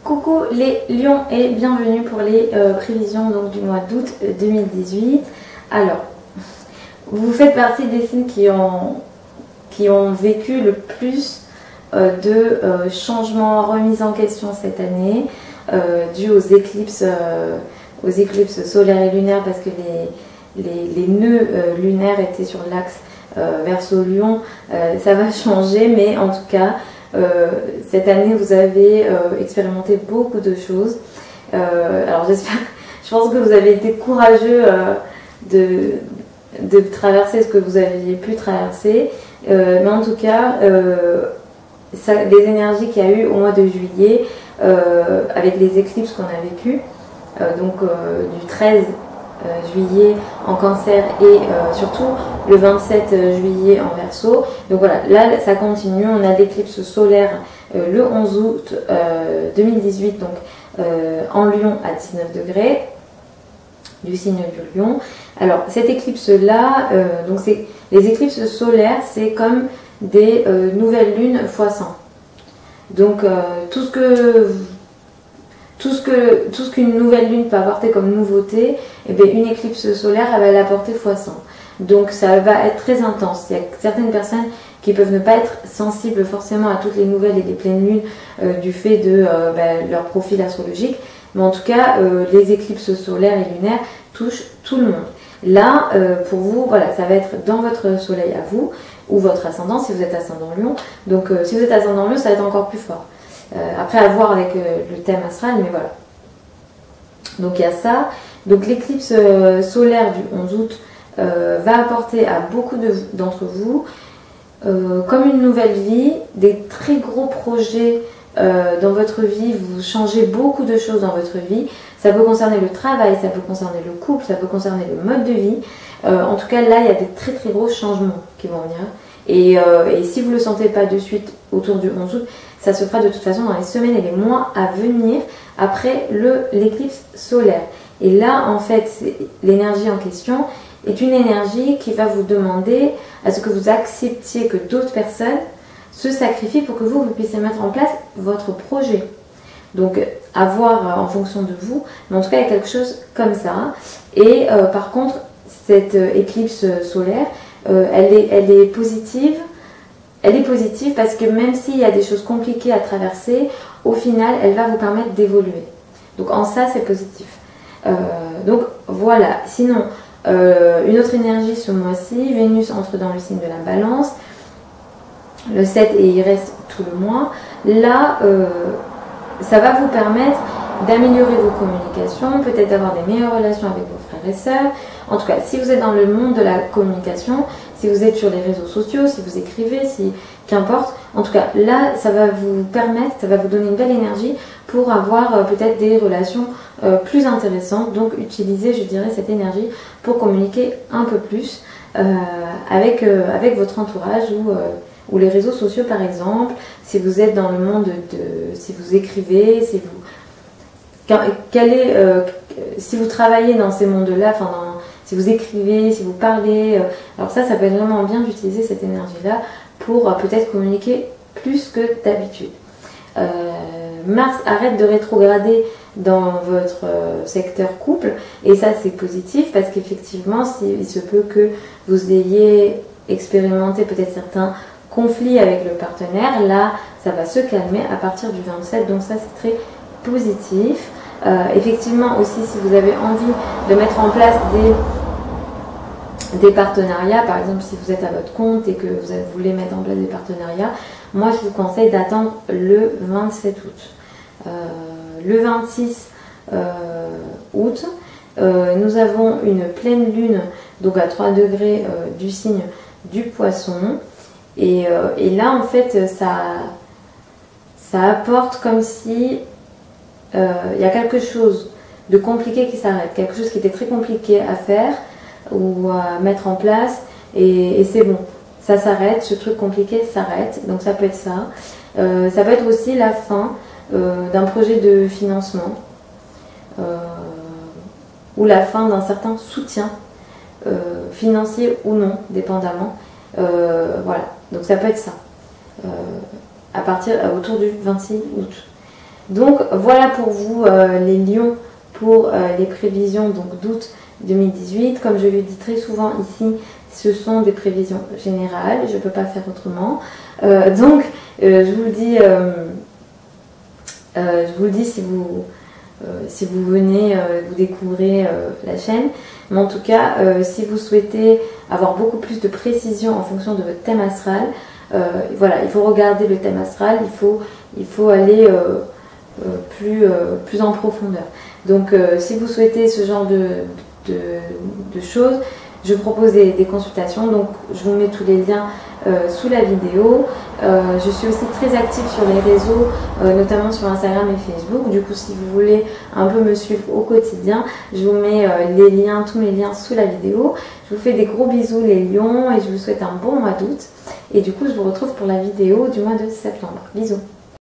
Coucou les lions et bienvenue pour les prévisions donc, du mois d'août 2018. Alors, vous faites partie des signes qui ont vécu le plus de changements, remises en question cette année, dû aux éclipses solaires et lunaires, parce que les nœuds lunaires étaient sur l'axe Verseau-Lion. Ça va changer, mais en tout cas, cette année vous avez expérimenté beaucoup de choses. Alors je pense que vous avez été courageux de traverser ce que vous aviez pu traverser, mais en tout cas les énergies qu'il y a eu au mois de juillet avec les éclipses qu'on a vécues, du 13 juillet en Cancer et surtout le 27 juillet en Verseau. Donc voilà, là ça continue, on a l'éclipse solaire le 11 août 2018 donc en Lion à 19 degrés du signe du Lion. Alors cette éclipse là, les éclipses solaires, c'est comme des nouvelles lunes x 100. Donc tout ce qu'une nouvelle lune peut apporter comme nouveauté, et bien une éclipse solaire elle va l'apporter x 100. Donc ça va être très intense. Il y a certaines personnes qui peuvent ne pas être sensibles forcément à toutes les nouvelles et les pleines lunes du fait de leur profil astrologique. Mais en tout cas, les éclipses solaires et lunaires touchent tout le monde. Là, pour vous, voilà, ça va être dans votre soleil à vous, ou votre ascendant, si vous êtes ascendant Lion. Donc si vous êtes ascendant Lion, ça va être encore plus fort. Après à voir avec le thème astral, mais voilà. Donc il y a ça. Donc l'éclipse solaire du 11 août va apporter à beaucoup d'entre vous comme une nouvelle vie, des très gros projets dans votre vie. Vous changez beaucoup de choses dans votre vie. Ça peut concerner le travail, ça peut concerner le couple, ça peut concerner le mode de vie. En tout cas là il y a des très très gros changements qui vont venir. Et si vous ne le sentez pas de suite autour du 11 août, ça se fera de toute façon dans les semaines et les mois à venir après l'éclipse solaire. Et là, en fait, l'énergie en question est une énergie qui va vous demander à ce que vous acceptiez que d'autres personnes se sacrifient pour que vous puissiez mettre en place votre projet. Donc, à voir en fonction de vous. Mais en tout cas, il y a quelque chose comme ça. Et par contre, cette éclipse solaire, elle est positive. Elle est positive parce que même s'il y a des choses compliquées à traverser, au final, elle va vous permettre d'évoluer. Donc en ça, c'est positif. Donc voilà. Sinon, une autre énergie ce mois-ci, Vénus entre dans le signe de la Balance, le 7 et il reste tout le mois. Là, ça va vous permettre d'améliorer vos communications, peut-être d'avoir des meilleures relations avec vos frères et sœurs. En tout cas, si vous êtes dans le monde de la communication, si vous êtes sur les réseaux sociaux, si vous écrivez, qu'importe, en tout cas, là, ça va vous permettre, ça va vous donner une belle énergie pour avoir peut-être des relations plus intéressantes. Donc, utilisez, je dirais, cette énergie pour communiquer un peu plus avec votre entourage ou les réseaux sociaux, par exemple. Si vous êtes dans le monde si vous écrivez, si vous travaillez dans ces mondes-là, si vous écrivez, si vous parlez, alors ça peut être vraiment bien d'utiliser cette énergie-là pour peut-être communiquer plus que d'habitude. Mars arrête de rétrograder dans votre secteur couple, et ça c'est positif parce qu'effectivement, il se peut que vous ayez expérimenté peut-être certains conflits avec le partenaire. Là, ça va se calmer à partir du 27, donc ça c'est très positif. Effectivement aussi, si vous avez envie de mettre en place des partenariats, par exemple si vous êtes à votre compte et que vous voulez mettre en place des partenariats, moi je vous conseille d'attendre le 27 août. Le 26 août, nous avons une pleine lune, donc à 3 degrés du signe du Poisson, et là en fait ça apporte comme si il y a quelque chose de compliqué qui s'arrête, quelque chose qui était très compliqué à faire ou à mettre en place, et c'est bon, ça s'arrête, ce truc compliqué s'arrête. Donc ça peut être ça. Ça peut être aussi la fin d'un projet de financement ou la fin d'un certain soutien financier ou non, dépendamment. Voilà, donc ça peut être ça. Autour du 26 août. Donc voilà pour vous les lions pour les prévisions d'août 2018. Comme je le dis très souvent ici, ce sont des prévisions générales, je ne peux pas faire autrement. Donc je vous le dis si vous venez, vous découvrez la chaîne. Mais en tout cas, si vous souhaitez avoir beaucoup plus de précision en fonction de votre thème astral, voilà, il faut regarder le thème astral, il faut aller plus en profondeur. Donc si vous souhaitez ce genre de choses, je propose des consultations, donc je vous mets tous les liens sous la vidéo. Je suis aussi très active sur les réseaux, notamment sur Instagram et Facebook. Du coup, si vous voulez un peu me suivre au quotidien, je vous mets les liens, tous mes liens sous la vidéo. Je vous fais des gros bisous les lions et je vous souhaite un bon mois d'août. Et du coup, je vous retrouve pour la vidéo du mois de septembre. Bisous.